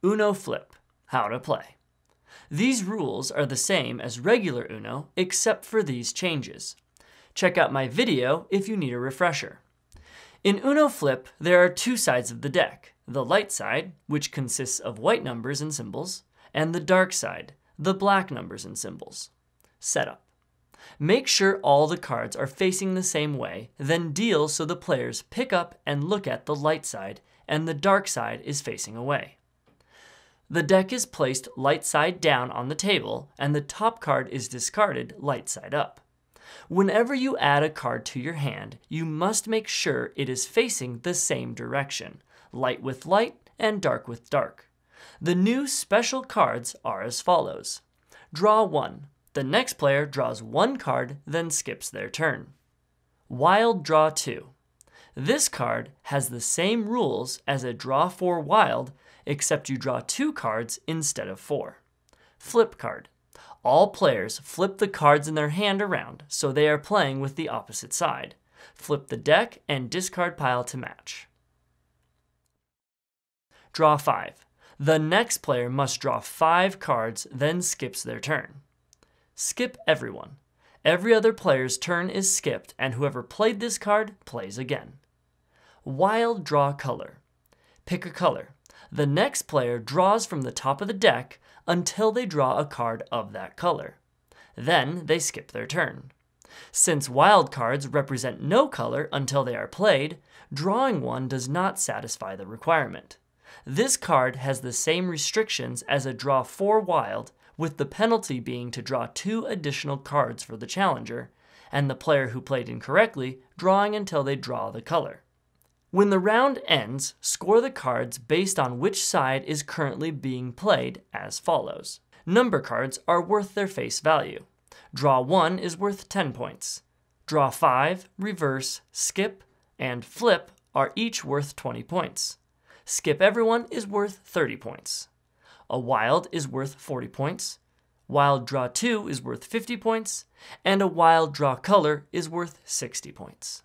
Uno Flip, how to play. These rules are the same as regular Uno except for these changes. Check out my video if you need a refresher. In Uno Flip, there are two sides of the deck, the light side, which consists of white numbers and symbols, and the dark side, the black numbers and symbols. Setup. Make sure all the cards are facing the same way, then deal so the players pick up and look at the light side and the dark side is facing away. The deck is placed light side down on the table and the top card is discarded light side up. Whenever you add a card to your hand, you must make sure it is facing the same direction, light with light and dark with dark. The new special cards are as follows. Draw 1. The next player draws 1 card, then skips their turn. Wild Draw 2. This card has the same rules as a Draw 4 Wild, except you draw 2 cards instead of 4. Flip Card. All players flip the cards in their hand around, so they are playing with the opposite side. Flip the deck and discard pile to match. Draw 5. The next player must draw 5 cards, then skips their turn. Skip everyone. Every other player's turn is skipped, and whoever played this card plays again. Wild Draw Color. Pick a color. The next player draws from the top of the deck until they draw a card of that color. Then they skip their turn. Since wild cards represent no color until they are played, drawing one does not satisfy the requirement. This card has the same restrictions as a Draw 4 Wild, with the penalty being to draw 2 additional cards for the challenger, and the player who played incorrectly drawing until they draw the color. When the round ends, score the cards based on which side is currently being played as follows. Number cards are worth their face value. Draw 1 is worth 10 points. Draw 5, reverse, skip, and flip are each worth 20 points. Skip everyone is worth 30 points. A wild is worth 40 points. Wild Draw 2 is worth 50 points. And a Wild Draw Color is worth 60 points.